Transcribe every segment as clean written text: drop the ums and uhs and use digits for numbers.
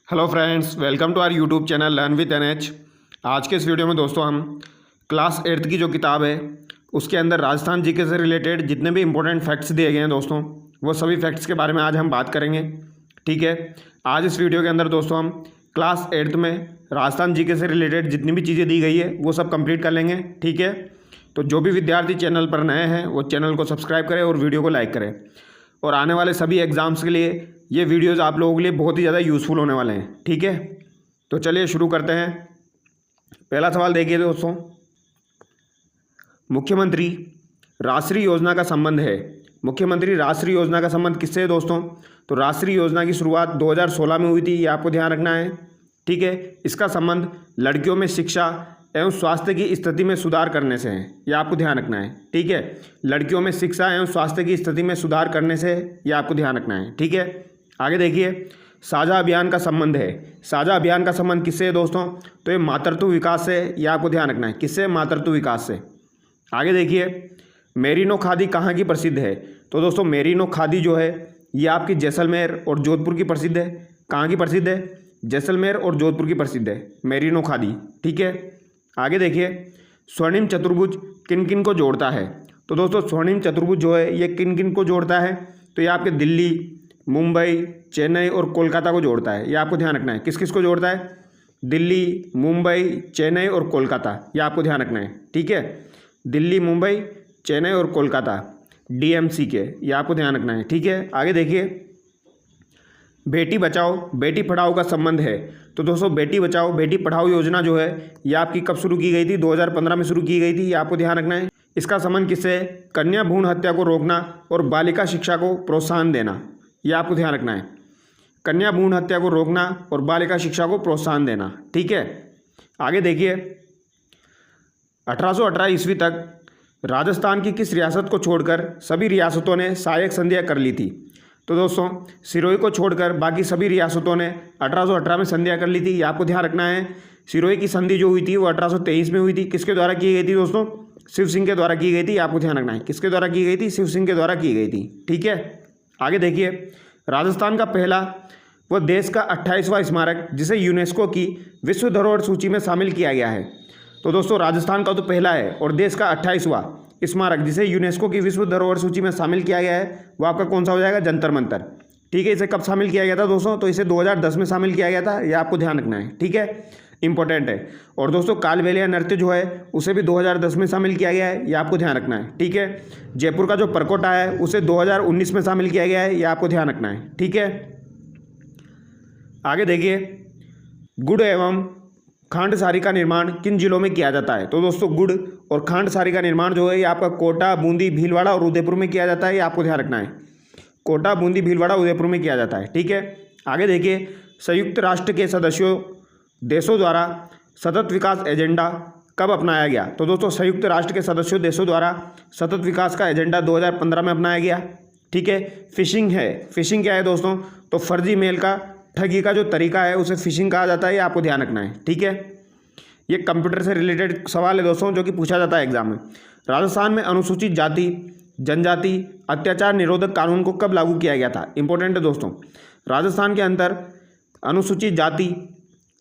Hello friends, welcome to our YouTube channel learn with NH. आज के इस video में दोस्तों हम क्लास 8th की जो किताब है उसके अंदर राजस्थान जीके से रिलेटेड जितने भी इंपॉर्टेंट फैक्ट्स दिए गए हैं दोस्तों, वो सभी फैक्ट्स के बारे में आज हम बात करेंगे। ठीक है, आज इस वीडियो के अंदर दोस्तों हम क्लास 8th में राजस्थान जीके से रिलेटेड जितनी भी चीज़ें दी गई है वो सब कंप्लीट कर लेंगे। ठीक है, तो जो भी विद्यार्थी चैनल पर नए हैं वो चैनल को सब्सक्राइब करें और वीडियो को लाइक करें। और आने वाले सभी एग्ज़ाम्स के लिए ये वीडियोज़ आप लोगों के लिए बहुत ही ज़्यादा यूज़फुल होने वाले हैं। ठीक है, तो चलिए शुरू करते हैं। पहला सवाल देखिए दोस्तों, मुख्यमंत्री राष्ट्रीय योजना का संबंध है। मुख्यमंत्री राष्ट्रीय योजना का संबंध किससे है दोस्तों? तो राष्ट्रीय योजना की शुरुआत 2016 में हुई थी, ये आपको ध्यान रखना है। ठीक है, इसका संबंध लड़कियों में शिक्षा एवं स्वास्थ्य की स्थिति में सुधार करने से है, ये आपको ध्यान रखना है। ठीक है, लड़कियों में शिक्षा एवं स्वास्थ्य की स्थिति में सुधार करने से ये आपको ध्यान रखना है। ठीक है, आगे देखिए, साझा अभियान का संबंध है। साझा अभियान का संबंध किससे है दोस्तों? तो ये मातृत्व विकास से, ये आपको ध्यान रखना है। किससे? मातृत्व विकास से। आगे देखिए, मेरिनो खादी कहाँ की प्रसिद्ध है? तो दोस्तों मेरिनो खादी जो है ये आपकी जैसलमेर और जोधपुर की प्रसिद्ध है। कहाँ की प्रसिद्ध है? जैसलमेर और जोधपुर की प्रसिद्ध है मेरिनो खादी। ठीक है, आगे देखिए, स्वर्णिम चतुर्भुज किन किन को जोड़ता है? तो दोस्तों स्वर्णिम चतुर्भुज जो है ये किन किन को जोड़ता है? तो ये आपके दिल्ली, मुंबई, चेन्नई और कोलकाता को जोड़ता है, ये आपको ध्यान रखना है। किस किस को जोड़ता है? दिल्ली, मुंबई, चेन्नई और कोलकाता, ये आपको ध्यान रखना है। ठीक है, दिल्ली, मुंबई, चेन्नई और कोलकाता डीएमसी के, ये आपको ध्यान रखना है। ठीक है, आगे देखिए, बेटी बचाओ बेटी पढ़ाओ का संबंध है। तो दोस्तों बेटी बचाओ बेटी पढ़ाओ योजना जो है ये आपकी कब शुरू की गई थी? 2015 में शुरू की गई थी, ये आपको ध्यान रखना है। इसका संबंध किससे है? कन्या भ्रूण हत्या को रोकना और बालिका शिक्षा को प्रोत्साहन देना, ये आपको ध्यान रखना है। कन्या भ्रूण हत्या को रोकना और बालिका शिक्षा को प्रोत्साहन देना। ठीक है, आगे देखिए, 1818 ईस्वी तक राजस्थान की किस रियासत को छोड़कर सभी रियासतों ने सहायक संधियाँ कर ली थी? तो दोस्तों सिरोही को छोड़कर बाकी सभी रियासतों ने 1818 में संधियाँ कर ली थी, ये आपको ध्यान रखना है। सिरोही की संधि जो हुई थी वो 1823 में हुई थी। किसके द्वारा की गई थी दोस्तों? शिव सिंह के द्वारा की गई थी, आपको ध्यान रखना है। किसके द्वारा की गई थी? शिव सिंह के द्वारा की गई थी। ठीक है, आगे देखिए, राजस्थान का पहला व देश का 28वां स्मारक जिसे यूनेस्को की विश्व धरोहर सूची में शामिल किया गया है। तो दोस्तों राजस्थान का तो पहला है और देश का 28वां स्मारक जिसे यूनेस्को की विश्व धरोहर सूची में शामिल किया गया है वो आपका कौन सा हो जाएगा? जंतर मंतर। ठीक है, इसे कब शामिल किया गया था दोस्तों? तो इसे 2010 में शामिल किया गया था, ये आपको ध्यान रखना है। ठीक है, इंपॉर्टेंट है। और दोस्तों कालबेलिया नृत्य जो है उसे भी 2010 में शामिल किया गया है, ये आपको ध्यान रखना है। ठीक है, जयपुर का जो परकोटा है उसे 2019 में शामिल किया गया है, ये आपको ध्यान रखना है। ठीक है, आगे देखिए, गुड़ एवं खांड सारी का निर्माण किन जिलों में किया जाता है? तो दोस्तों गुड़ और खांड सारी का निर्माण जो है ये आपका कोटा, बूंदी, भीलवाड़ा और उदयपुर में किया जाता है, ये आपको ध्यान रखना है। कोटा, बूंदी, भीलवाड़ा, उदयपुर में किया जाता है। ठीक है, आगे देखिए, संयुक्त राष्ट्र के सदस्यों देशों द्वारा सतत विकास एजेंडा कब अपनाया गया? तो दोस्तों संयुक्त राष्ट्र के सदस्यों देशों द्वारा सतत विकास का एजेंडा 2015 में अपनाया गया। ठीक है, फिशिंग है। फिशिंग क्या है दोस्तों? तो फर्जी मेल का, ठगी का जो तरीका है उसे फिशिंग कहा जाता है, ये आपको ध्यान रखना है। ठीक है, ये कंप्यूटर से रिलेटेड सवाल है दोस्तों जो कि पूछा जाता है एग्जाम में। राजस्थान में अनुसूचित जाति जनजाति अत्याचार निरोधक कानून को कब लागू किया गया था? इंपॉर्टेंट है दोस्तों, राजस्थान के अंदर अनुसूचित जाति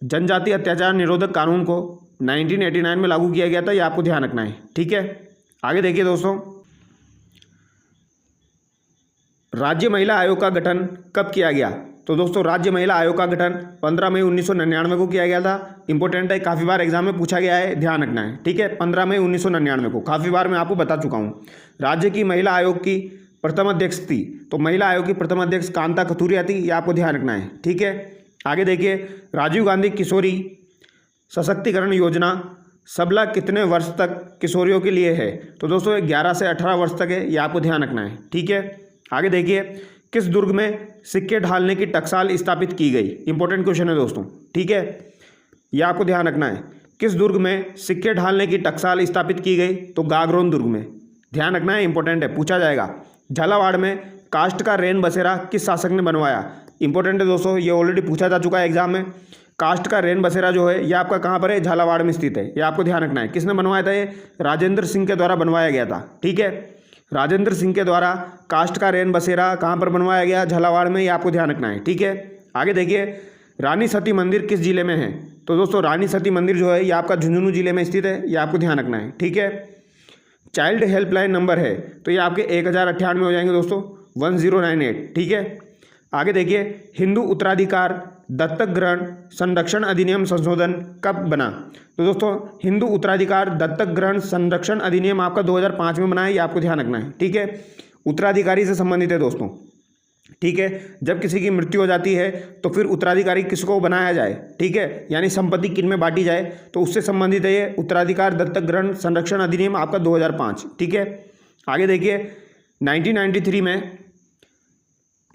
जनजाति अत्याचार निरोधक कानून को 1989 में लागू किया गया था, ये आपको ध्यान रखना है। ठीक है, आगे देखिए दोस्तों, राज्य महिला आयोग का गठन कब किया गया? तो दोस्तों राज्य महिला आयोग का गठन 15 मई 1999 को किया गया था। इंपॉर्टेंट है, काफ़ी बार एग्जाम में पूछा गया है, ध्यान रखना है। ठीक है, 15 मई 1999 को काफ़ी बार मैं आपको बता चुका हूँ। राज्य की महिला आयोग की प्रथम अध्यक्ष थी, तो महिला आयोग की प्रथम अध्यक्ष कांता कथूरिया थी, ये आपको ध्यान रखना है। ठीक है, आगे देखिए, राजीव गांधी किशोरी सशक्तिकरण योजना सबला कितने वर्ष तक किशोरियों के लिए है? तो दोस्तों 11 से 18 वर्ष तक है, ये आपको ध्यान रखना है। ठीक है, आगे देखिए, किस दुर्ग में सिक्के ढालने की टकसाल स्थापित की गई? इंपॉर्टेंट क्वेश्चन है दोस्तों। ठीक है, ये आपको ध्यान रखना है। किस दुर्ग में सिक्के ढालने की टकसाल स्थापित की गई? तो गागरोन दुर्ग में, ध्यान रखना है, इंपॉर्टेंट है, पूछा जाएगा। झालावाड़ में काष्ठ का रेन बसेरा किस शासक ने बनवाया? इंपॉर्टेंट है दोस्तों, ये ऑलरेडी पूछा जा चुका है एग्जाम में। काष्ठ का रेन बसेरा जो है ये आपका कहाँ पर है? झालावाड़ में स्थित है, ये आपको ध्यान रखना है। किसने बनवाया था? ये राजेंद्र सिंह के द्वारा बनवाया गया था। ठीक है, राजेंद्र सिंह के द्वारा काष्ठ का रेन बसेरा कहाँ पर बनवाया गया? झालावाड़ में, ये आपको ध्यान रखना है। ठीक है, आगे देखिए, रानी सती मंदिर किस जिले में है? तो दोस्तों रानी सती मंदिर जो है ये आपका झुंझुनू जिले में स्थित है, ये आपको ध्यान रखना है। ठीक है। चाइल्ड हेल्पलाइन नंबर है तो ये आपके 1098 हो जाएंगे दोस्तों, 1098। ठीक है। आगे देखिए, हिंदू उत्तराधिकार दत्तक ग्रहण संरक्षण अधिनियम संशोधन कब बना? तो दोस्तों हिंदू उत्तराधिकार दत्तक ग्रहण संरक्षण अधिनियम आपका 2005 में बना है, ये आपको ध्यान रखना है। ठीक है। उत्तराधिकारी से संबंधित है दोस्तों। ठीक है। जब किसी की मृत्यु हो जाती है तो फिर उत्तराधिकारी किसको बनाया जाए, ठीक है, यानी संपत्ति किन में बांटी जाए, तो उससे संबंधित है ये उत्तराधिकार दत्तक ग्रहण संरक्षण अधिनियम आपका 2005। ठीक है। आगे देखिए, 1993 में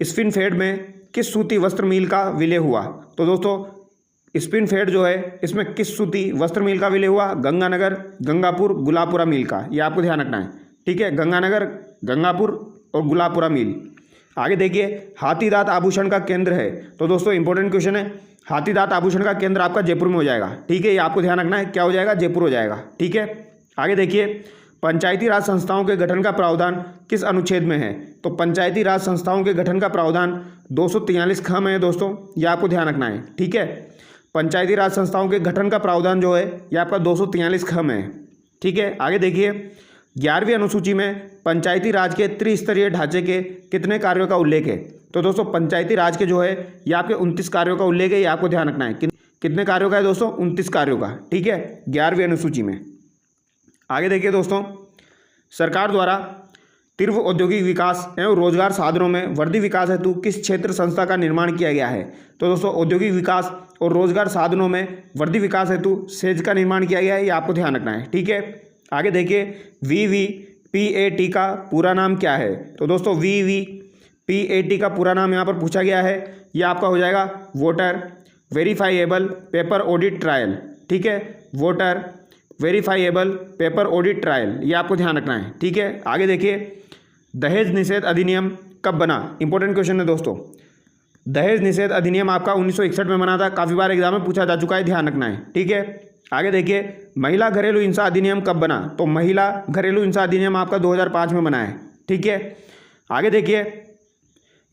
स्पिनफेड में किस सूती वस्त्र मिल का विलय हुआ? तो दोस्तों स्पिनफेड जो है इसमें किस सूती वस्त्र मिल का विलय हुआ? गंगानगर, गंगापुर, गुलाबपुरा मिल का, ये आपको ध्यान रखना है। ठीक है। गंगानगर, गंगापुर और गुलाबपुरा मिल। आगे देखिए, हाथीदांत आभूषण का केंद्र है। तो दोस्तों इंपॉर्टेंट क्वेश्चन है, हाथीदांत आभूषण का केंद्र आपका जयपुर में हो जाएगा। ठीक है, ये आपको ध्यान रखना है, क्या हो जाएगा? जयपुर हो जाएगा। ठीक है। आगे देखिए, पंचायती राज संस्थाओं के गठन का प्रावधान किस अनुच्छेद में है? तो पंचायती राज संस्थाओं के गठन का प्रावधान 243 ख में है दोस्तों, ये आपको ध्यान रखना है। ठीक है। पंचायती राज संस्थाओं के गठन का प्रावधान जो है ये आपका 243 ख में है। ठीक है। आगे देखिए, 11वीं अनुसूची में पंचायती राज के त्रिस्तरीय ढांचे के कितने कार्यों का उल्लेख है? तो दोस्तों पंचायती राज के जो है ये आपके 29 कार्यों का उल्लेख है, ये आपको ध्यान रखना है। कितने कार्यों का है दोस्तों? 29 कार्यों का। ठीक है, 11वीं अनुसूची में। आगे देखिए दोस्तों, सरकार द्वारा तीव्र औद्योगिक विकास एवं रोजगार साधनों में वृद्धि विकास हेतु किस क्षेत्र संस्था का निर्माण किया गया है? तो दोस्तों औद्योगिक विकास और रोजगार साधनों में वृद्धि विकास हेतु सेज का निर्माण किया गया है, ये आपको ध्यान रखना है। ठीक है। आगे देखिए, VVPAT का पूरा नाम क्या है? तो दोस्तों VVPAT का पूरा नाम यहाँ पर पूछा गया है, ये आपका हो जाएगा voter verifiable paper audit trial. ठीक है, voter verifiable paper audit trial, ये आपको ध्यान रखना है। ठीक है। आगे देखिए, दहेज निषेध अधिनियम कब बना? इंपॉर्टेंट क्वेश्चन है दोस्तों। दहेज निषेध अधिनियम आपका 1961 में बना था, काफ़ी बार एग्जाम में पूछा जा चुका है, ध्यान रखना है। ठीक है। आगे देखिए, महिला घरेलू हिंसा अधिनियम कब बना? तो महिला घरेलू हिंसा अधिनियम आपका 2005 में बना है। ठीक है। आगे देखिए,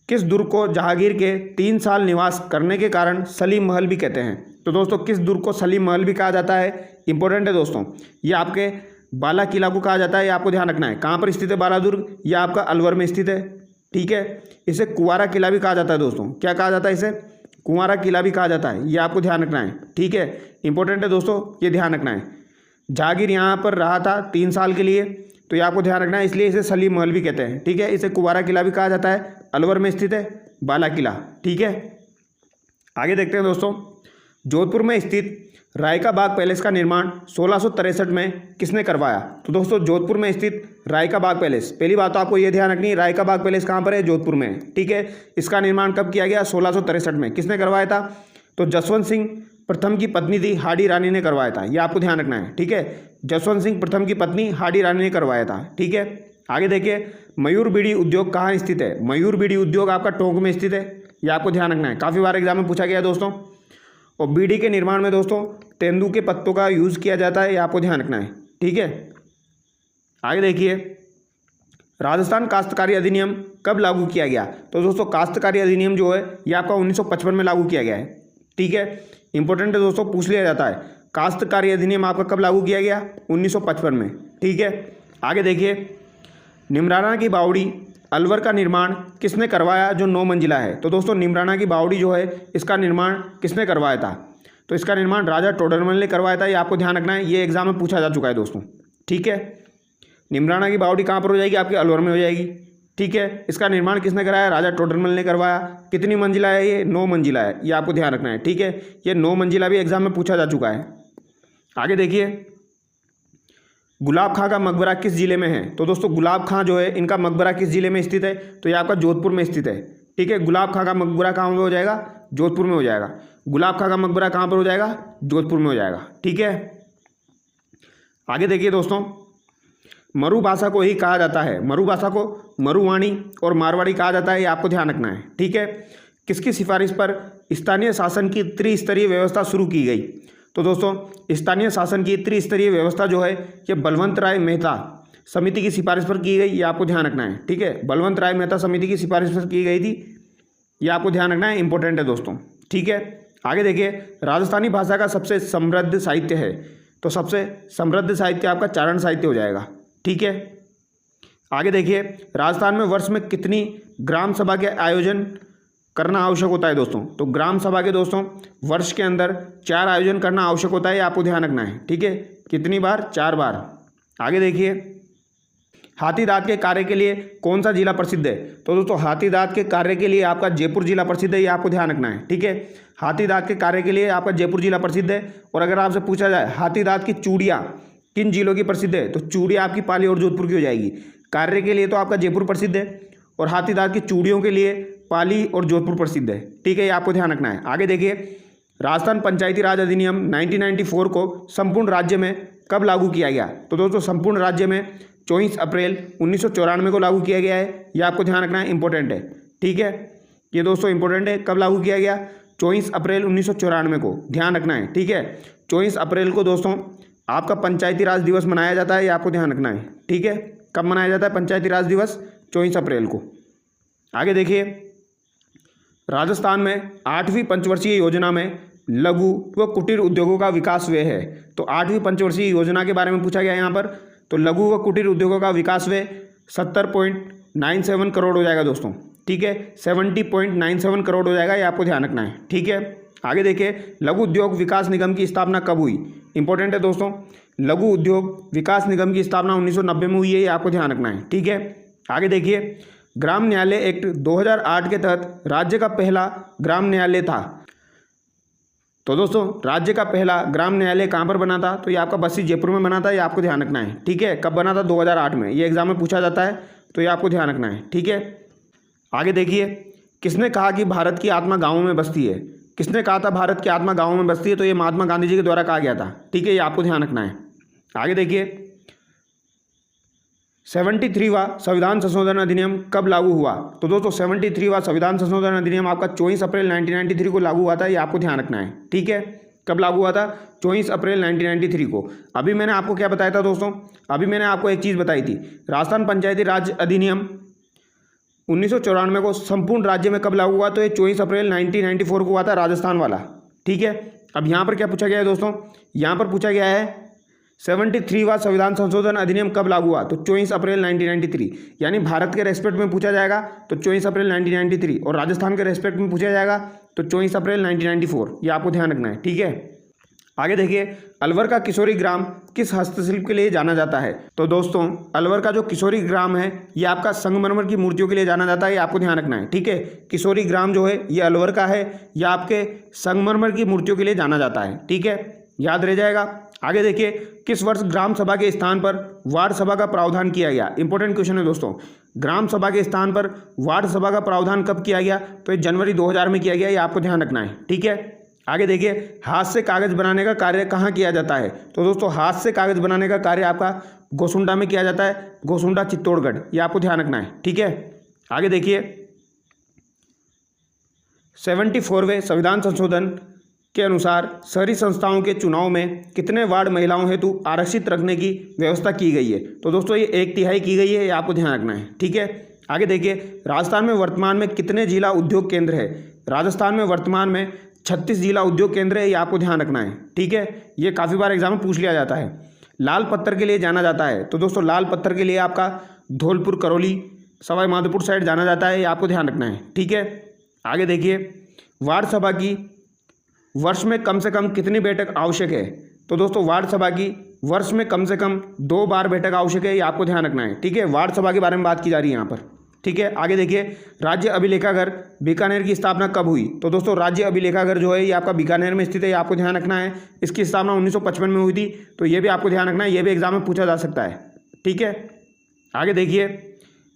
किस दुर्ग को जहांगीर के 3 साल निवास करने के कारण सलीम महल भी कहते हैं? तो दोस्तों किस दुर्ग को सलीम महल भी कहा जाता है? इंपॉर्टेंट है दोस्तों, ये आपके बाला किला को कहा जाता है, ये आपको ध्यान रखना है। कहाँ पर स्थित है बाला दुर्ग? ये आपका अलवर में स्थित है। ठीक है। इसे कुंवारा किला भी कहा जाता है दोस्तों। क्या कहा जाता है इसे? कुंवारा किला भी कहा जाता है, ये आपको ध्यान रखना है। ठीक है, इंपॉर्टेंट है दोस्तों, ये ध्यान रखना है। जहांगीर यहाँ पर रहा था 3 साल के लिए, तो ये आपको ध्यान रखना है, इसलिए इसे सलीम महल भी कहते हैं। ठीक है। इसे कुंवारा किला भी कहा जाता है, अलवर में स्थित है बाला किला। ठीक है। आगे देखते हैं दोस्तों, जोधपुर में स्थित रायका बाग पैलेस का निर्माण 1663 में किसने करवाया? तो दोस्तों जोधपुर में स्थित रायका बाग पैलेस, पहली बात तो आपको ये ध्यान रखनी है, रायका बाग पैलेस कहाँ पर है? जोधपुर में है। ठीक है। इसका निर्माण कब किया गया? 1663 में। किसने करवाया था? तो जसवंत सिंह प्रथम की पत्नी थी हाडी रानी ने करवाया था, ये आपको ध्यान रखना है। ठीक है। जसवंत सिंह प्रथम की पत्नी हाडी रानी ने करवाया था। ठीक है। आगे देखिए, मयूर बीड़ी उद्योग कहाँ स्थित है? मयूर बीड़ी उद्योग आपका टोंक में स्थित है, ये आपको ध्यान रखना है, काफ़ी बार एग्जाम में पूछा गया है दोस्तों। और बीड़ी के निर्माण में दोस्तों तेंदू के पत्तों का यूज़ किया जाता है, ये आपको ध्यान रखना है। ठीक है। आगे देखिए, राजस्थान काश्तकारी अधिनियम कब लागू किया गया? तो दोस्तों काश्तकारी अधिनियम जो है ये आपका 1955 में लागू किया गया है। ठीक है, इंपॉर्टेंट है दोस्तों, पूछ लिया जाता है। काश्तकारी अधिनियम आपका कब लागू किया गया? 1955 में। ठीक है। आगे देखिए, निमराना की बावड़ी अलवर का निर्माण किसने करवाया जो 9 मंजिला है? तो दोस्तों निमराना की बावड़ी जो है इसका निर्माण किसने करवाया था? तो इसका निर्माण राजा टोडरमल ने करवाया था, ये आपको ध्यान रखना है, ये एग्जाम में पूछा जा चुका है दोस्तों। ठीक है। निमराना की बावड़ी कहाँ पर हो जाएगी? आपके अलवर में हो जाएगी। ठीक है। इसका निर्माण किसने कराया? राजा टोडरमल ने करवाया। कितनी मंजिला है ये? 9 मंजिला है, ये आपको ध्यान रखना है। ठीक है। ये 9 मंजिला भी एग्जाम में पूछा जा चुका है। आगे देखिए, गुलाब खां का मकबरा किस जिले में है? तो दोस्तों गुलाब खां जो है इनका मकबरा किस जिले में स्थित है? तो ये आपका जोधपुर में स्थित है। ठीक है। गुलाब खां का मकबरा कहाँ पर हो जाएगा? जोधपुर में हो जाएगा। गुलाब खां का मकबरा कहाँ पर हो जाएगा? जोधपुर में हो जाएगा। ठीक है। आगे देखिए दोस्तों, मरु भाषा को ही कहा जाता है, मरु भाषा को मरुवाणी और मारवाड़ी कहा जाता है, ये आपको ध्यान रखना है। ठीक है। किसकी सिफारिश पर स्थानीय शासन की त्रिस्तरीय व्यवस्था शुरू की गई? तो दोस्तों स्थानीय शासन की त्रिस्तरीय व्यवस्था जो है ये बलवंत राय मेहता समिति की सिफारिश पर की गई, ये आपको ध्यान रखना है। ठीक है। बलवंत राय मेहता समिति की सिफारिश पर की गई थी, ये आपको ध्यान रखना है, इंपॉर्टेंट है दोस्तों। ठीक है। आगे देखिए, राजस्थानी भाषा का सबसे समृद्ध साहित्य है, तो सबसे समृद्ध साहित्य आपका चारण साहित्य हो जाएगा। ठीक है, आगे देखिए, राजस्थान में वर्ष में कितनी ग्राम सभा के आयोजन करना आवश्यक होता है दोस्तों? तो ग्राम सभा के दोस्तों वर्ष के अंदर 4 आयोजन करना आवश्यक होता है, ये आपको ध्यान रखना है। ठीक है, कितनी बार? 4 बार। आगे देखिए, हाथी दांत के कार्य के लिए कौन सा जिला प्रसिद्ध है? तो दोस्तों हाथी दांत के कार्य के लिए आपका जयपुर जिला प्रसिद्ध है, ये आपको ध्यान रखना है। ठीक है, हाथी दांत के कार्य के लिए आपका जयपुर जिला प्रसिद्ध है। और अगर आपसे पूछा जाए हाथी दांत की चूड़ियाँ किन जिलों की प्रसिद्ध है, तो चूड़ियाँ आपकी पाली और जोधपुर की हो जाएगी। कार्य के लिए तो आपका जयपुर प्रसिद्ध है और हाथी दांत की चूड़ियों के लिए पाली और जोधपुर प्रसिद्ध है। ठीक है, ये आपको ध्यान रखना है। आगे देखिए, राजस्थान पंचायती राज अधिनियम 1994 को संपूर्ण राज्य में कब लागू किया गया? तो दोस्तों संपूर्ण राज्य में 24 अप्रैल 1994 को लागू किया गया है, यह आपको ध्यान रखना है, इंपॉर्टेंट है। ठीक है, ये दोस्तों इंपॉर्टेंट है। कब लागू किया गया? 24 अप्रैल 1994 को, ध्यान रखना है। ठीक है, 24 अप्रैल को दोस्तों आपका पंचायती राज दिवस मनाया जाता है, ये आपको ध्यान रखना है। ठीक है, कब मनाया जाता है पंचायती राज दिवस? 24 अप्रैल को। आगे देखिए, राजस्थान में 8वीं पंचवर्षीय योजना में लघु व कुटीर उद्योगों का विकास व्यय है। तो 8वीं पंचवर्षीय योजना के बारे में पूछा गया है यहाँ पर। तो लघु व कुटीर उद्योगों का विकास व्यय 70.97 करोड़ हो जाएगा दोस्तों। ठीक है, 70.97 करोड़ हो जाएगा, ये आपको ध्यान रखना है। ठीक है, आगे देखिए, लघु उद्योग विकास निगम की स्थापना कब हुई? इंपॉर्टेंट है दोस्तों, लघु उद्योग विकास निगम की स्थापना 1990 में हुई है, ये आपको ध्यान रखना है। ठीक है, आगे देखिए, ग्राम न्यायालय एक्ट 2008 के तहत राज्य का पहला ग्राम न्यायालय था। तो दोस्तों राज्य का पहला ग्राम न्यायालय कहाँ पर बना था? तो ये आपका बस्सी जयपुर में बना था, ये आपको ध्यान रखना है। ठीक है, कब बना था? 2008 में। ये एग्जाम में पूछा जाता है, तो ये आपको ध्यान रखना है। ठीक है, आगे देखिए, किसने कहा कि भारत की आत्मा गाँवों में बसती है? किसने कहा था भारत की आत्मा गाँवों में बसती है? तो ये महात्मा गांधी जी के द्वारा कहा गया था। ठीक है, ये आपको ध्यान रखना है। आगे देखिए, 73वां संविधान संशोधन अधिनियम कब लागू हुआ? तो दोस्तों 73वां संविधान संशोधन अधिनियम आपका 24 अप्रैल 1993 को लागू हुआ था, ये आपको ध्यान रखना है। ठीक है, कब लागू हुआ था? 24 अप्रैल 1993 को। अभी मैंने आपको क्या बताया था दोस्तों? अभी मैंने आपको एक चीज़ बताई थी, राजस्थान पंचायती राज अधिनियम 1994 को संपूर्ण राज्य में कब लागू हुआ? तो ये 24 अप्रैल 1994 को हुआ था, राजस्थान वाला। ठीक है, अब यहाँ पर क्या पूछा गया है दोस्तों? यहाँ पर पूछा गया है 73वां संविधान संशोधन अधिनियम कब लागू हुआ? तो 24 अप्रैल 1993, यानी भारत के रेस्पेक्ट में पूछा जाएगा तो 24 अप्रैल 1993, और राजस्थान के रेस्पेक्ट में पूछा जाएगा तो 24 अप्रैल 1994, ये आपको ध्यान रखना है। ठीक है, आगे देखिए, अलवर का किशोरी ग्राम किस हस्तशिल्प के लिए जाना जाता है? तो दोस्तों अलवर का जो किशोरी ग्राम है ये आपका संगमरमर की मूर्तियों के लिए जाना जाता है, ये आपको ध्यान रखना है। ठीक है, किशोरी ग्राम जो है ये अलवर का है, ये आपके संगमरमर की मूर्तियों के लिए जाना जाता है। ठीक है, याद रह जाएगा। आगे देखिए, किस वर्ष ग्राम सभा के स्थान पर वार्ड सभा का प्रावधान किया गया? इंपॉर्टेंट क्वेश्चन है दोस्तों, ग्राम सभा के स्थान पर वार्ड सभा का प्रावधान कब किया गया? तो ये जनवरी 2000 में किया गया, ये आपको ध्यान रखना है। ठीक है, आगे देखिए, हाथ से कागज बनाने का कार्य कहाँ किया जाता है? तो दोस्तों हाथ से कागज बनाने का कार्य आपका गोसुंडा में किया जाता है, गोसुंडा चित्तौड़गढ़, ये आपको ध्यान रखना है। ठीक है, आगे देखिए, 74वें संविधान संशोधन के अनुसार शहरी संस्थाओं के चुनाव में कितने वार्ड महिलाओं हेतु आरक्षित रखने की व्यवस्था की गई है? तो दोस्तों ये 1/3 की गई है, ये आपको ध्यान रखना है। ठीक है, आगे देखिए, राजस्थान में वर्तमान में कितने जिला उद्योग केंद्र है? राजस्थान में वर्तमान में 36 जिला उद्योग केंद्र है, ये आपको ध्यान रखना है। ठीक है, ये काफ़ी बार एग्जाम में पूछ लिया जाता है। लाल पत्थर के लिए जाना जाता है, तो दोस्तों लाल पत्थर के लिए आपका धौलपुर, करौली, सवाई माधोपुर साइड जाना जाता है, ये आपको ध्यान रखना है। ठीक है, आगे देखिए, वार्ड सभा की वर्ष में कम से कम कितनी बैठक आवश्यक है? तो दोस्तों वार्ड सभा की वर्ष में कम से कम 2 बार बैठक आवश्यक है, ये आपको ध्यान रखना है। ठीक है, वार्ड सभा के बारे में बात की जा रही है यहाँ पर। ठीक है, आगे देखिए, राज्य अभिलेखागार बीकानेर की स्थापना कब हुई? तो दोस्तों राज्य अभिलेखागार जो है ये आपका बीकानेर में स्थित है, ये आपको ध्यान रखना है। इसकी स्थापना 1955 में हुई थी, तो ये भी आपको ध्यान रखना है, ये भी एग्जाम में पूछा जा सकता है। ठीक है, आगे देखिए,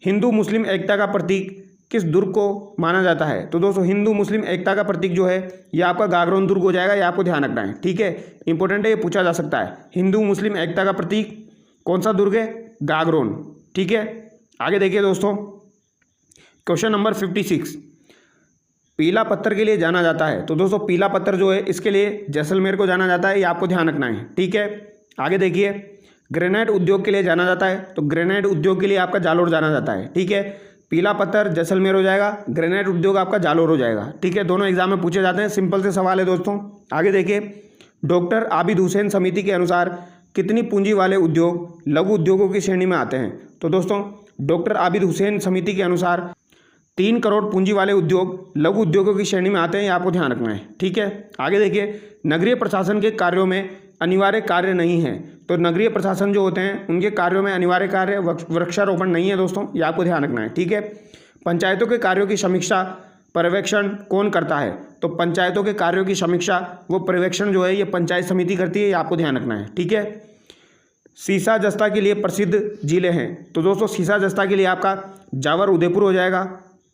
हिंदू मुस्लिम एकता का प्रतीक किस दुर्ग को माना जाता है? तो दोस्तों हिंदू मुस्लिम एकता का प्रतीक जो है ये आपका गागरोन दुर्ग हो जाएगा, ये आपको ध्यान रखना है। ठीक है, इंपॉर्टेंट है, ये पूछा जा सकता है। हिंदू मुस्लिम एकता का प्रतीक कौन सा दुर्ग है? गागरोन। ठीक है, आगे देखिए दोस्तों, क्वेश्चन नंबर 56, पीला पत्थर के लिए जाना जाता है। तो दोस्तों पीला पत्थर जो है इसके लिए जैसलमेर को जाना जाता है, ये आपको ध्यान रखना है। ठीक है, आगे देखिए, ग्रेनाइट उद्योग के लिए जाना जाता है, तो ग्रेनाइट उद्योग के लिए आपका जालोर जाना जाता है। ठीक है, पीला पत्थर जैसलमेर हो जाएगा, ग्रेनाइट उद्योग आपका जालोर हो जाएगा। ठीक है, दोनों एग्जाम में पूछे जाते हैं, सिंपल से सवाल है दोस्तों। आगे देखिए, डॉक्टर आबिद हुसैन समिति के अनुसार कितनी पूंजी वाले उद्योग लघु उद्योगों की श्रेणी में आते हैं? तो दोस्तों डॉक्टर आबिद हुसैन समिति के अनुसार 3 करोड़ पूंजी वाले उद्योग लघु उद्योगों की श्रेणी में आते हैं, ये आपको ध्यान रखना है। ठीक है, आगे देखिए, नगरीय प्रशासन के कार्यों में अनिवार्य कार्य नहीं है। तो नगरीय प्रशासन जो होते हैं उनके कार्यों में अनिवार्य कार्य वृक्षारोपण नहीं है दोस्तों, ये आपको ध्यान रखना है। ठीक है, पंचायतों के कार्यों की समीक्षा पर्यवेक्षण कौन करता है? तो पंचायतों के कार्यों की समीक्षा वो पर्यवेक्षण जो है ये पंचायत समिति करती है, ये आपको ध्यान रखना है। ठीक है, सीसा जस्ता के लिए प्रसिद्ध जिले हैं। तो दोस्तों सीसा जस्ता के लिए आपका जावर उदयपुर हो जाएगा।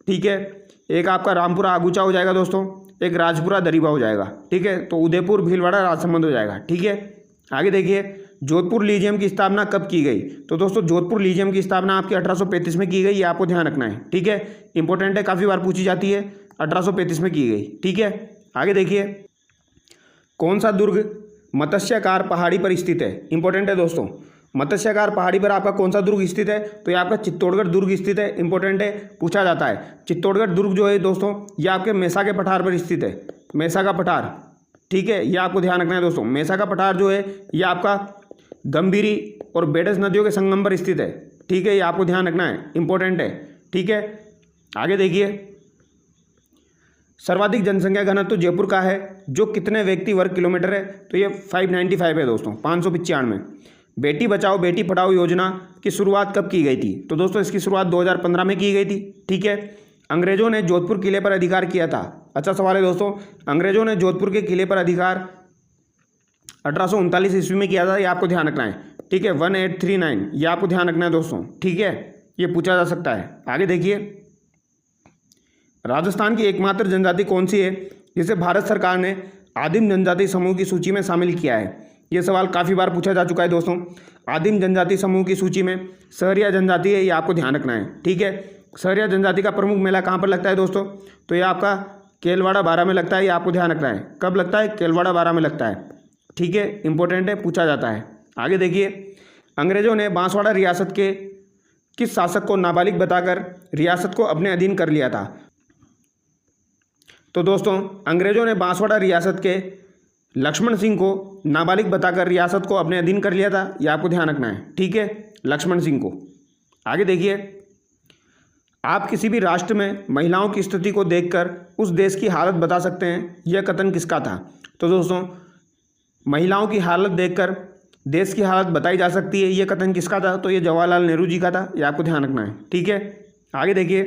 ठीक है, एक आपका रामपुरा आगूचा हो जाएगा दोस्तों, एक राजपुरा दरीबा हो जाएगा। ठीक है, तो उदयपुर भीलवाड़ा राजसमंद हो जाएगा। ठीक है, आगे देखिए, जोधपुर लीजियम की स्थापना कब की गई? तो दोस्तों जोधपुर लीजियम की स्थापना आपकी 1835 में की गई, ये आपको ध्यान रखना है। ठीक है, इंपॉर्टेंट है, काफ़ी बार पूछी जाती है, 1835 में की गई। ठीक है, आगे देखिए, कौन सा दुर्ग मत्स्याकार पहाड़ी पर स्थित है? इंपॉर्टेंट है दोस्तों, मत्स्याकार पहाड़ी पर आपका कौन सा दुर्ग स्थित है? तो ये आपका चित्तौड़गढ़ दुर्ग स्थित है। इंपॉर्टेंट है, पूछा जाता है। चित्तौड़गढ़ दुर्ग जो है दोस्तों ये आपके मेसा के पठार पर स्थित है, मेसा का पठार। ठीक है, ये आपको ध्यान रखना है दोस्तों। मेसा का पठार जो है ये आपका गंभीरी और बेडस नदियों के संगम पर स्थित है। ठीक है, ये आपको ध्यान रखना है, इंपॉर्टेंट है। ठीक है, आगे देखिए, सर्वाधिक जनसंख्या घनत्व तो जयपुर का है, जो कितने व्यक्ति वर्ग किलोमीटर है? तो ये 595 है दोस्तों, 595। बेटी बचाओ बेटी पढ़ाओ योजना की शुरुआत कब की गई थी? तो दोस्तों इसकी शुरुआत 2015 में की गई थी। ठीक है, अंग्रेजों ने जोधपुर किले पर अधिकार किया था। अच्छा सवाल है दोस्तों, अंग्रेजों ने जोधपुर के किले पर अधिकार 1839 ईस्वी में किया था, ये आपको ध्यान रखना है। ठीक है, 1839, ये आपको ध्यान रखना है दोस्तों। ठीक है, ये पूछा जा सकता है। आगे देखिए, राजस्थान की एकमात्र जनजाति कौन सी है जिसे भारत सरकार ने आदिम जनजाति समूह की सूची में शामिल किया है? ये सवाल काफ़ी बार पूछा जा चुका है दोस्तों। आदिम जनजाति समूह की सूची में सहरिया जनजाति है, ये आपको ध्यान रखना है। ठीक है, सहरिया जनजाति का प्रमुख मेला कहाँ पर लगता है दोस्तों? तो ये आपका केलवाड़ा 12 में लगता है, ये आपको ध्यान रखना है। कब लगता है? केलवाड़ा 12 में लगता है। ठीक है, इंपॉर्टेंट है, पूछा जाता है। आगे देखिए, अंग्रेजों ने बांसवाड़ा रियासत के किस शासक को नाबालिग बताकर रियासत को अपने अधीन कर लिया था? तो दोस्तों अंग्रेजों ने बांसवाड़ा रियासत के लक्ष्मण सिंह को नाबालिग बताकर रियासत को अपने अधीन कर लिया था, यह आपको ध्यान रखना है। ठीक है, लक्ष्मण सिंह को। आगे देखिए, आप किसी भी राष्ट्र में महिलाओं की स्थिति को देखकर उस देश की हालत बता सकते हैं, यह कथन किसका था? तो दोस्तों महिलाओं की हालत देखकर देश की हालत बताई जा सकती है, यह कथन किसका था? तो ये जवाहरलाल नेहरू जी का था, यह आपको ध्यान रखना है। ठीक है, आगे देखिए,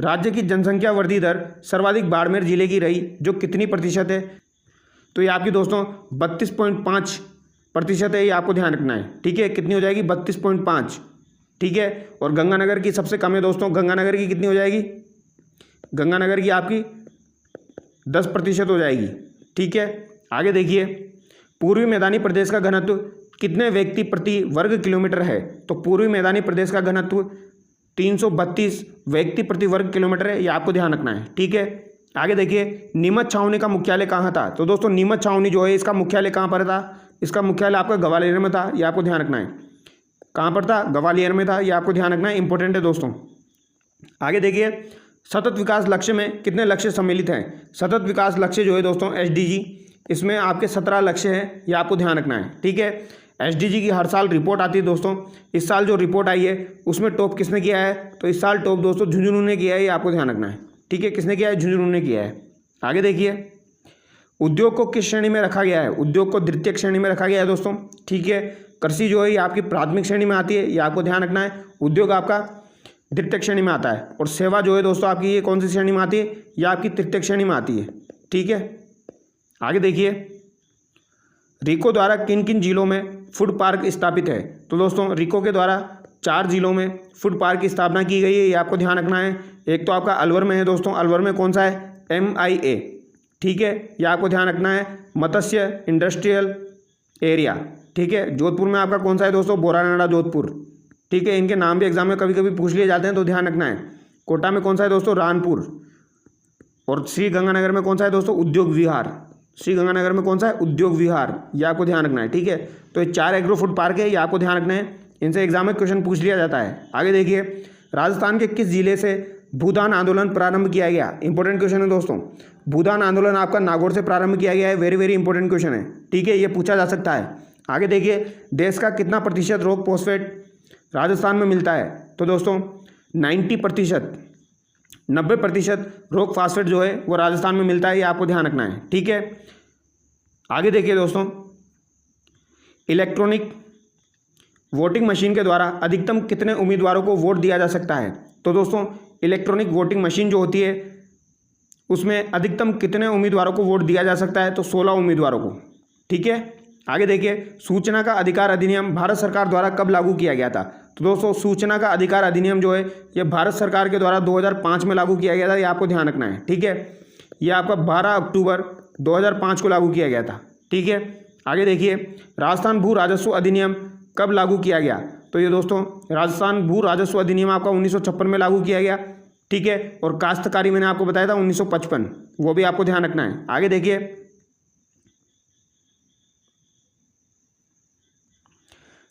राज्य की जनसंख्या वृद्धि दर सर्वाधिक बाड़मेर जिले की रही, जो कितनी प्रतिशत है? तो ये आपकी दोस्तों 32.5% है, ये आपको ध्यान रखना है। ठीक है, कितनी हो जाएगी? 32.5। ठीक है, और गंगानगर की सबसे कम है दोस्तों, गंगानगर की कितनी हो जाएगी? गंगानगर की आपकी 10% हो जाएगी। ठीक है, आगे देखिए, पूर्वी मैदानी प्रदेश का घनत्व कितने व्यक्ति प्रति वर्ग किलोमीटर है? तो पूर्वी मैदानी प्रदेश का घनत्व 332 व्यक्ति प्रति वर्ग किलोमीटर है, ये आपको ध्यान रखना है। ठीक है, आगे देखिए, नीमच छावनी का मुख्यालय कहाँ था? तो दोस्तों नीमच छावनी जो है इसका मुख्यालय कहाँ पर था? इसका मुख्यालय आपका ग्वालियर में था, ये आपको ध्यान रखना है। कहाँ पर था? ग्वालियर में था, ये आपको ध्यान रखना है, इंपॉर्टेंट है दोस्तों। आगे देखिए, सतत विकास लक्ष्य में कितने लक्ष्य सम्मिलित हैं? सतत विकास लक्ष्य जो है दोस्तों SDG, इसमें आपके 17 लक्ष्य हैं, ये आपको ध्यान रखना है। ठीक है, SDG की हर साल रिपोर्ट आती है दोस्तों। इस साल जो रिपोर्ट आई है उसमें टॉप किसने किया है? तो इस साल टॉप दोस्तों झुंझुनू ने किया है, ये आपको ध्यान रखना है। ठीक है, किसने किया है? झुंझुनू ने किया है। आगे देखिए, उद्योग को किस श्रेणी में रखा गया है? उद्योग को द्वितीयक श्रेणी में रखा गया है दोस्तों। ठीक है, कृषि जो है ये आपकी प्राथमिक श्रेणी में आती है, ये आपको ध्यान रखना है। उद्योग आपका द्वितीयक श्रेणी में आता है, और सेवा जो है दोस्तों आपकी ये कौन सी श्रेणी में आती है? ये आपकी तृतीयक श्रेणी में आती है। ठीक है, आगे देखिए, रिको द्वारा किन किन जिलों में फूड पार्क स्थापित है? तो दोस्तों रिको के द्वारा 4 जिलों में फूड पार्क की स्थापना की गई है, ये आपको ध्यान रखना है। एक तो आपका अलवर में है दोस्तों, अलवर में कौन सा है? MIA। ठीक है, ये आपको ध्यान रखना है, मत्स्य इंडस्ट्रियल एरिया। ठीक है, जोधपुर में आपका कौन सा है दोस्तों? बोरानाड़ा जोधपुर। ठीक है, इनके नाम भी एग्जाम में कभी कभी पूछ लिए जाते हैं, तो ध्यान रखना है। कोटा में कौन सा है दोस्तों? रानपुर। और श्री गंगानगर में कौन सा है दोस्तों? उद्योग विहार। श्री गंगानगर में कौन सा है? उद्योग विहार, ये आपको ध्यान रखना है। ठीक है, तो ये 4 एग्रो फूड पार्क है, ये आपको ध्यान रखना है, इनसे एग्जाम में क्वेश्चन पूछ लिया जाता है। आगे देखिए, राजस्थान के किस जिले से भूदान आंदोलन प्रारंभ किया गया? इंपॉर्टेंट क्वेश्चन है दोस्तों। भूदान आंदोलन आपका नागौर से प्रारंभ किया गया है। वेरी वेरी इंपॉर्टेंट क्वेश्चन है, ठीक है, ये पूछा जा सकता है। आगे देखिए, देश का कितना प्रतिशत रोग फॉस्फेट राजस्थान में मिलता है? तो दोस्तों 90%, 90% रोग फॉस्फेट जो है वो राजस्थान में मिलता है, ये आपको ध्यान रखना है, ठीक है। आगे देखिए दोस्तों, इलेक्ट्रॉनिक वोटिंग मशीन के द्वारा अधिकतम कितने उम्मीदवारों को वोट दिया जा सकता है? तो दोस्तों इलेक्ट्रॉनिक वोटिंग मशीन जो होती है उसमें अधिकतम कितने उम्मीदवारों को वोट दिया जा सकता है? तो 16 उम्मीदवारों को, ठीक है। आगे देखिए, सूचना का अधिकार अधिनियम भारत सरकार द्वारा कब लागू किया गया था? तो दोस्तों सूचना का अधिकार अधिनियम जो है ये भारत सरकार के द्वारा 2005 में लागू किया गया था, ये आपको ध्यान रखना है, ठीक है। ये आपका 12 अक्टूबर 2005 को लागू किया गया था, ठीक है। आगे देखिए, राजस्थान भू राजस्व अधिनियम कब लागू किया गया? तो ये दोस्तों राजस्थान भू राजस्व अधिनियम आपका 1956 में लागू किया गया, ठीक है। और काश्तकारी मैंने आपको बताया था 1955, वो भी आपको ध्यान रखना है। आगे देखिए,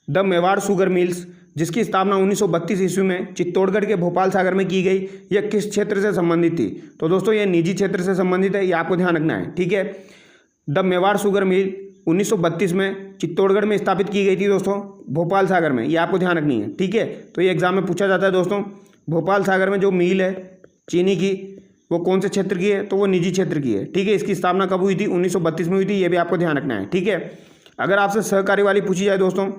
द मेवाड़ शुगर मिल्स जिसकी स्थापना 1932 ईस्वी में चित्तौड़गढ़ के भोपाल सागर में की गई, यह किस क्षेत्र से संबंधित थी? तो दोस्तों ये निजी क्षेत्र से संबंधित है, ये आपको ध्यान रखना है, ठीक है। द मेवाड़ शुगर मिल 1932 में चित्तौड़गढ़ में स्थापित की गई थी दोस्तों, भोपाल सागर में, ये आपको ध्यान रखनी है, ठीक है। तो ये एग्जाम में पूछा जाता है दोस्तों, भोपाल सागर में जो मिल है चीनी की वो कौन से क्षेत्र की है? तो वो निजी क्षेत्र की है, ठीक है। इसकी स्थापना कब हुई थी? 1932 में हुई थी, ये भी आपको ध्यान रखना है, ठीक है। अगर आपसे सहकारी वाली पूछी जाए दोस्तों,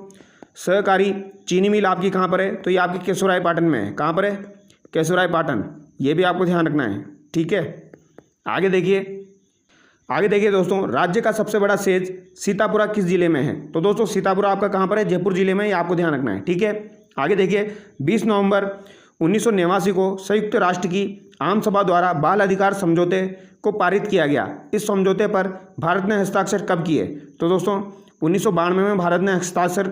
सहकारी चीनी मिल आपकी कहाँ पर है? तो ये आपकी केशोराय पाटन में है। कहाँ पर है? केशोराय पाटन, ये भी आपको ध्यान रखना है, ठीक है। आगे देखिए दोस्तों, राज्य का सबसे बड़ा सेज सीतापुरा किस जिले में है? तो दोस्तों सीतापुरा आपका कहाँ पर है? जयपुर जिले में, ये आपको ध्यान रखना है, ठीक है। आगे देखिए, 20 नवंबर 1989 को संयुक्त राष्ट्र की आम सभा द्वारा बाल अधिकार समझौते को पारित किया गया। इस समझौते पर भारत ने हस्ताक्षर कब किए? तो दोस्तों 1992 में भारत ने हस्ताक्षर,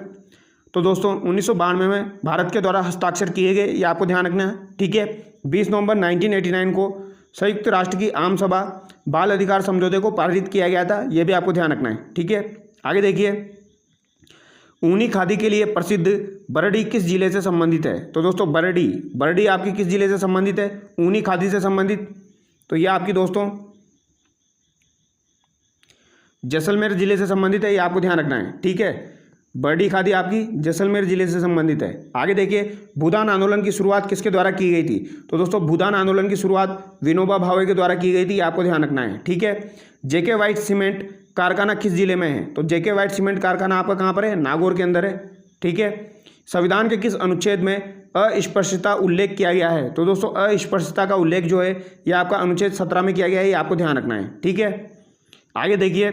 तो दोस्तों 1992 में भारत के द्वारा हस्ताक्षर किए गए, ये आपको ध्यान रखना है, ठीक है। 20 नवंबर 1989 को संयुक्त राष्ट्र की आम सभा बाल अधिकार समझौते को पारित किया गया था, ये भी आपको ध्यान रखना है, ठीक है। आगे देखिए, ऊनी खादी के लिए प्रसिद्ध बरडी किस जिले से संबंधित है? तो दोस्तों बरडी आपकी किस जिले से संबंधित है? ऊनी खादी से संबंधित, तो ये आपकी दोस्तों जैसलमेर जिले से संबंधित है, ये आपको ध्यान रखना है, ठीक है। बरडी खादी आपकी जैसलमेर जिले से संबंधित है। आगे देखिए, भूदान आंदोलन की शुरुआत किसके द्वारा की गई थी? तो दोस्तों भूदान आंदोलन की शुरुआत विनोबा भावे के द्वारा की गई थी, आपको ध्यान रखना है, ठीक है। जेके वाइट सीमेंट कारखाना किस जिले में है? तो जेके वाइट सीमेंट कारखाना आपका कहाँ पर है? नागौर के अंदर है, ठीक है। संविधान के किस अनुच्छेद में अस्पृश्यता उल्लेख किया गया है? तो दोस्तों अस्पृश्यता का उल्लेख जो है ये आपका अनुच्छेद 17 में किया गया है, ये आपको ध्यान रखना है, ठीक है। आगे देखिए,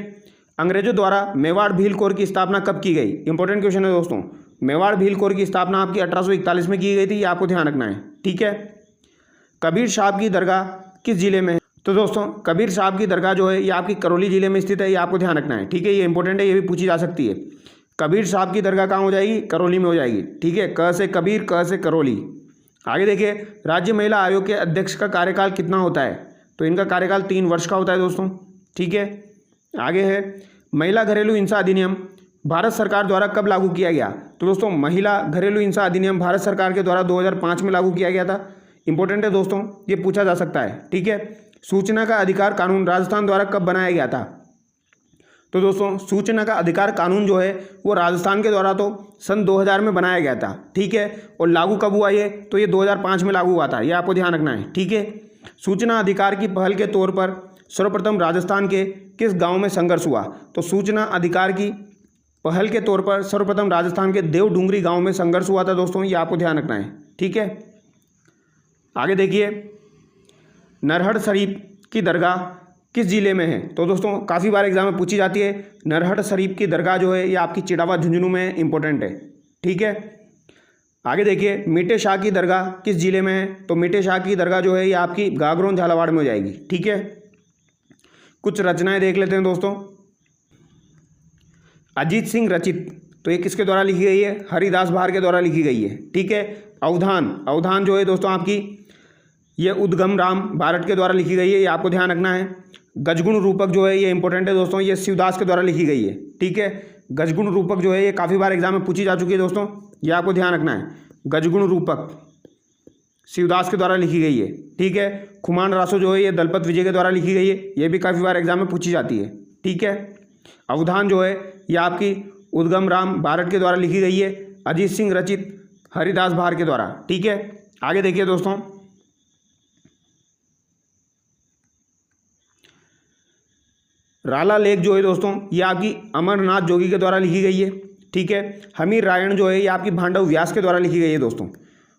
अंग्रेजों द्वारा मेवाड़ भील कोर की स्थापना कब की गई? इंपॉर्टेंट क्वेश्चन है दोस्तों। मेवाड़ भील कोर की स्थापना आपकी 1841 में की गई थी, ये आपको ध्यान रखना है, ठीक है। कबीर साहब की दरगाह किस जिले में है? तो दोस्तों कबीर साहब की दरगाह जो है ये आपकी करौली जिले में स्थित है, ये आपको ध्यान रखना है, ठीक है। ये इंपॉर्टेंट है, ये भी पूछी जा सकती है। कबीर साहब की दरगाह कहाँ हो जाएगी? करौली में हो जाएगी, ठीक है। क से कबीर, क से करौली। आगे देखिए, राज्य महिला आयोग के अध्यक्ष का कार्यकाल कितना होता है? तो इनका कार्यकाल 3 वर्ष का होता है दोस्तों, ठीक है। आगे है, महिला घरेलू हिंसा अधिनियम भारत सरकार द्वारा कब लागू किया गया? तो दोस्तों महिला घरेलू हिंसा अधिनियम भारत सरकार के द्वारा 2005 में लागू किया गया था। इंपॉर्टेंट है दोस्तों, ये पूछा जा सकता है, ठीक है। सूचना का अधिकार कानून राजस्थान द्वारा कब बनाया गया था? तो दोस्तों सूचना का अधिकार कानून जो है वो राजस्थान के द्वारा तो सन 2000 में बनाया गया था, ठीक है। और लागू कब हुआ ये? तो ये 2005 में लागू हुआ था, ये आपको ध्यान रखना है, ठीक है। सूचना अधिकार की पहल के तौर पर सर्वप्रथम राजस्थान के किस गांव में संघर्ष हुआ? तो सूचना अधिकार की पहल के तौर पर सर्वप्रथम राजस्थान के देवडूंगरी गांव में संघर्ष हुआ था दोस्तों, ये आपको ध्यान रखना है, ठीक है। आगे देखिए, नरहड़ शरीफ की दरगाह किस जिले में है? तो दोस्तों काफ़ी बार एग्जाम में पूछी जाती है। नरहड़ शरीफ की दरगाह जो है ये आपकी चिड़ावा झुंझुनू में इंपॉर्टेंट है, ठीक है। आगे देखिए, मीठे शाह की दरगाह किस जिले में है? तो मीठे शाह की दरगाह जो है ये आपकी गागरोन झालावाड़ में हो जाएगी, ठीक है। कुछ रचनाएं देख लेते हैं दोस्तों। अजीत सिंह रचित, तो ये किसके द्वारा लिखी गई है? हरिदास भार के द्वारा लिखी गई है, ठीक है। अवधान जो है दोस्तों आपकी ये उद्गम राम भारत के द्वारा लिखी गई है, ये आपको ध्यान रखना है। गजगुण रूपक जो है ये इंपॉर्टेंट है दोस्तों, ये शिवदास के द्वारा लिखी गई है, ठीक है। गजगुण रूपक जो है ये काफ़ी बार एग्जाम में पूछी जा चुकी है दोस्तों, ये आपको ध्यान रखना है। गजगुण रूपक शिवदास के द्वारा लिखी गई है। ठीक है। खुमान रासो जो है ये दलपत विजय के द्वारा लिखी गई है, ये भी काफ़ी बार एग्जाम में पूछी जाती है। ठीक है। अवधान जो है ये आपकी उद्गम राम बारट के द्वारा लिखी गई है, अजीत सिंह रचित हरिदास भार के द्वारा। ठीक है। आगे देखिए दोस्तों, राला लेख जो है दोस्तों ये आपकी अमरनाथ जोगी के द्वारा लिखी गई है। ठीक है। हमीर रायण जो है ये आपकी भांडव व्यास के द्वारा लिखी गई है दोस्तों।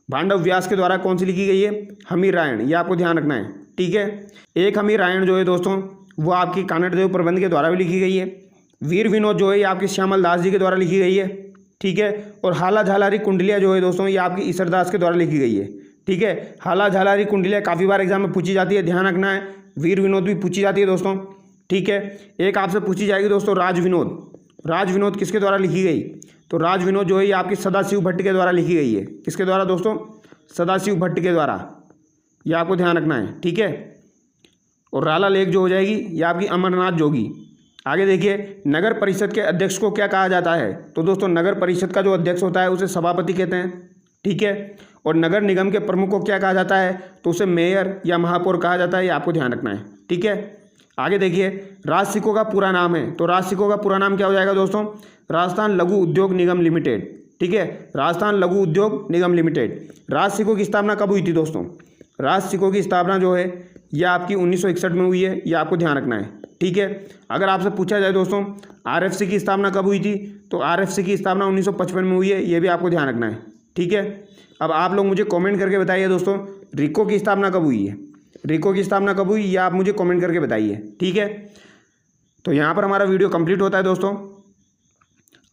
भांडव व्यास के द्वारा कौन सी लिखी गई है? हमीर रायण, ये आपको ध्यान रखना है। ठीक है। एक हमीर रायण जो है दोस्तों वो आपकी कानड़देव प्रबंध के द्वारा भी लिखी गई है। वीर विनोद जो है ये आपकी श्यामल दास जी के द्वारा लिखी गई है। ठीक है। और हाला झालारी कुंडलिया जो है दोस्तों ये आपकी ईसरदास के द्वारा लिखी गई है। ठीक है। हाला झालारी कुंडलिया काफ़ी बार एग्जाम में पूछी जाती है, ध्यान रखना है। वीर विनोद भी पूछी जाती है दोस्तों। ठीक है। एक आपसे पूछी जाएगी दोस्तों राज विनोद। राज विनोद किसके द्वारा लिखी गई? तो राज विनोद जो है ये आपकी सदाशिव भट्ट के द्वारा लिखी गई है। किसके द्वारा दोस्तों? सदाशिव भट्ट के द्वारा, ये आपको ध्यान रखना है। ठीक है। और राला लेख जो हो जाएगी ये आपकी अमरनाथ जोगी। आगे देखिए, नगर परिषद के अध्यक्ष को क्या कहा जाता है? तो दोस्तों नगर परिषद का जो अध्यक्ष होता है उसे सभापति कहते हैं। ठीक है। और नगर निगम के प्रमुख को क्या कहा जाता है? तो उसे मेयर या महापौर कहा जाता है, ये आपको ध्यान रखना है। ठीक है। आगे देखिए, राजसिको का पूरा नाम है, तो राजसिको का पूरा नाम क्या हो जाएगा दोस्तों? राजस्थान लघु उद्योग निगम लिमिटेड। ठीक है। राजस्थान लघु उद्योग निगम लिमिटेड। राजसिको की स्थापना कब हुई थी दोस्तों? राजसिको की स्थापना जो है यह आपकी 1961 में हुई है, यह आपको ध्यान रखना है। ठीक है। अगर आपसे पूछा जाए दोस्तों आरएफसी की स्थापना कब हुई थी, तो आरएफसी की स्थापना 1955 में हुई है, यह भी आपको ध्यान रखना है। ठीक है। अब आप लोग मुझे कमेंट करके बताइए दोस्तों रिको की स्थापना कब हुई है? रिको की स्थापना कब हुई, यह आप मुझे कमेंट करके बताइए। ठीक है। तो यहाँ पर हमारा वीडियो कंप्लीट होता है दोस्तों।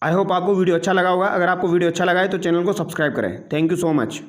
आई होप आपको वीडियो अच्छा लगा होगा। अगर आपको वीडियो अच्छा लगा है तो चैनल को सब्सक्राइब करें। Thank you so much.